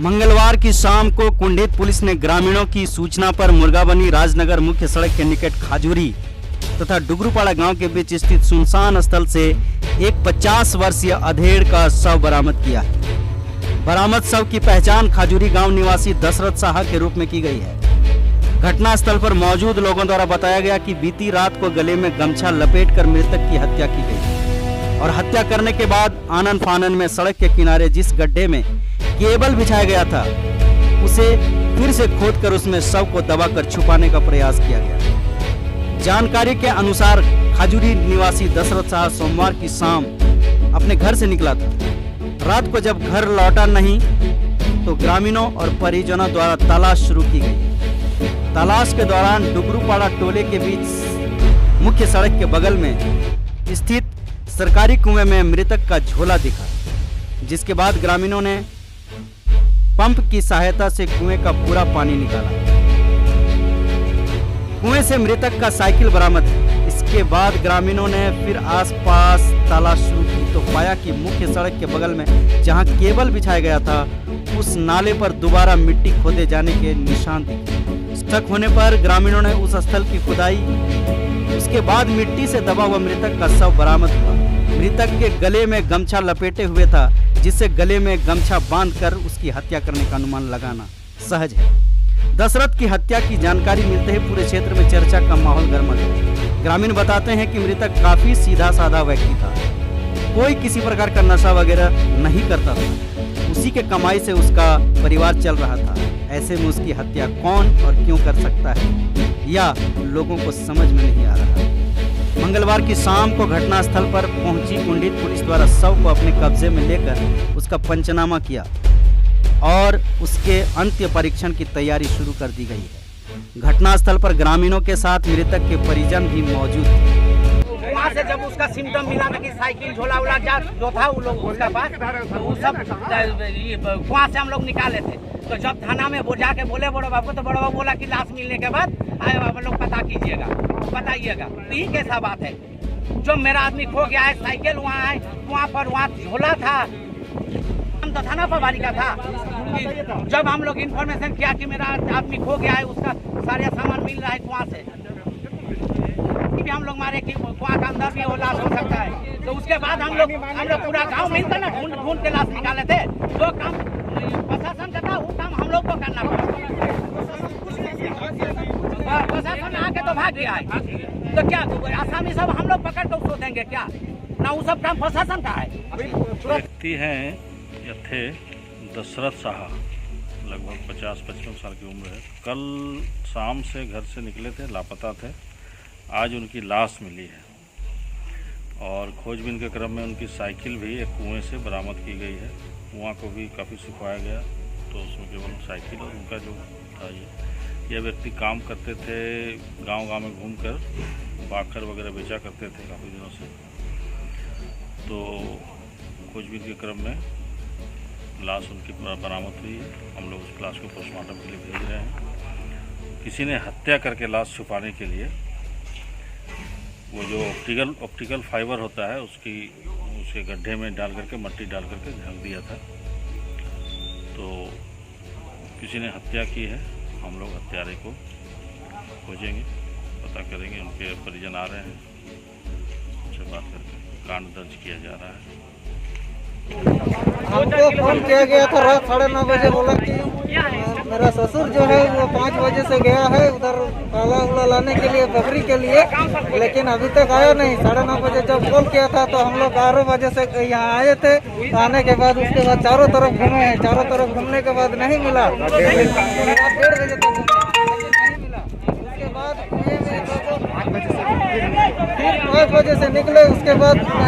मंगलवार की शाम को कुंडित पुलिस ने ग्रामीणों की सूचना पर मुर्गाबनी राजनगर मुख्य सड़क के निकट खाजूरी तथा डुगरूपाड़ा गांव के बीच स्थित सुनसान स्थल से एक 50 वर्षीय अधेड़ का शव बरामद किया है। बरामद शव की पहचान खाजूरी गांव निवासी दशरथ साहा के रूप में की गई है। घटना स्थल पर मौजूद लोगों द्वारा बताया गया कि बीती रात को गले में गमछा लपेटकर मृतक की हत्या की गई और हत्या करने के बाद आनन फानन में सड़क के किनारे जिस गड्ढे में केबल बिछाया गया था उसे फिर से खोदकर उसमें शव को दबाकर छुपाने का प्रयास किया गया। जानकारी के अनुसार खाजूरी निवासी दशरथ साहा सोमवार की शाम अपने घर से निकला था। रात को जब घर लौटा नहीं तो ग्रामीणों और परिजनों द्वारा तलाश शुरू की गई। तलाश के दौरान डुगरूपाड़ा टोले के बीच मुख्य सड़क के बगल में स्थित सरकारी कुएं में मृतक का झोला दिखा, जिसके बाद ग्रामीणों ने पंप की सहायता से कुएं का पूरा पानी निकाला। कुएं से मृतक का साइकिल बरामद है। इसके बाद ग्रामीणों ने फिर आसपास तलाश शुरू की तो पाया कि मुख्य सड़क के बगल में जहां केबल बिछाया गया था उस नाले पर दोबारा मिट्टी खोदे जाने के निशान दिखे। शक होने पर ग्रामीणों ने उस स्थल की खुदाई, उसके बाद मिट्टी से दबा हुआ मृतक का शव बरामद हुआ। मृतक के गले में गमछा लपेटे हुए था, जिससे गले में गमछा बांधकर उसकी हत्या करने का अनुमान लगाना सहज है। दशरथ की हत्या की जानकारी मिलते ही पूरे क्षेत्र में चर्चा का माहौल गर्मा गया। ग्रामीण बताते हैं कि मृतक काफी सीधा साधा व्यक्ति था, कोई किसी प्रकार का नशा वगैरह नहीं करता था। उसी के कमाई से उसका परिवार चल रहा था। ऐसे में उसकी हत्या कौन और क्यों कर सकता है या लोगों को समझ में नहीं आ रहा। मंगलवार की शाम को घटनास्थल पर पहुंची कुंडित पुलिस द्वारा शव को अपने कब्जे में लेकर उसका पंचनामा किया और उसके अंत्य परीक्षण की तैयारी शुरू कर दी गई है। घटनास्थल पर ग्रामीणों के साथ मृतक के परिजन भी मौजूद थे। वहाँ से जब उसका सिम्टम मिला था कि साइकिल झोला उला जो था वो लोग उसका पास वो सब वहाँ से हम लोग निकाले थे। तो जब थाना में वो जाके बोले बड़े बाबू, तो बड़ा बाबू बोला कि लाश मिलने के बाद आए आप लोग पता कीजिएगा, बताइएगा। तो ये कैसा बात है? जो मेरा आदमी खो गया है, साइकिल वहाँ है, वहाँ झोला था, हम तो थाना प्रभारी का था। जब हम लोग इन्फॉर्मेशन किया कि मेरा आदमी खो गया है, उसका सारे सामान मिल रहा है कुआं से, भी हम लोग मारे कि कुआं का अंदर भी वो लाश हो सकता है। तो उसके बाद हम लोग पूरा गांव मिलकर ना ढूंढ के लाश निकाले थे। जो काम प्रशासन का था वो काम हम लोग को करना पड़ा। प्रशासन आके तो भाग गया है, तो क्या आसामी सब हम लोग पकड़ कर उसको देंगे क्या? ना वो सब काम प्रशासन का है। व्यक्ति हैं या थे दशरथ साहा, लगभग 50-55 साल की उम्र है। कल शाम से घर से निकले थे, लापता थे। आज उनकी लाश मिली है और खोजबीन के क्रम में उनकी साइकिल भी एक कुएं से बरामद की गई है। कुआं को भी काफ़ी सुखाया गया, तो उसमें केवल साइकिल और उनका जो था यह व्यक्ति काम करते थे, गांव-गांव में घूमकर बाखर वगैरह बेचा करते थे काफ़ी दिनों से। तो खोजबीन के क्रम में लाश उनकी बरामद हुई है। हम लोग उस लाश को पोस्टमार्टम के लिए भेज रहे हैं। किसी ने हत्या करके लाश छुपाने के लिए वो जो ऑप्टिकल फाइबर होता है उसके गड्ढे में डाल करके मट्टी डाल करके ढक दिया था। तो किसी ने हत्या की है। हम लोग हत्यारे को खोजेंगे, पता करेंगे। उनके परिजन आ रहे हैं, उनसे बात करके कांड दर्ज किया जा रहा है। हमको फोन किया गया था रात 9:30 बजे, बोला कि मेरा ससुर जो है वो 5 बजे से गया है उधर काला उला लाने के लिए, बकरी के लिए, लेकिन अभी तक आया नहीं। 9:30 बजे जब कॉल किया था तो हम लोग 11 बजे से यहाँ आए थे। आने के बाद उसके बाद चारों तरफ घूमे हैं। चारों तरफ घूमने के बाद नहीं मिला। 1:30 बजे तक नहीं मिला। उसके बाद फिर 5 बजे से निकले। उसके बाद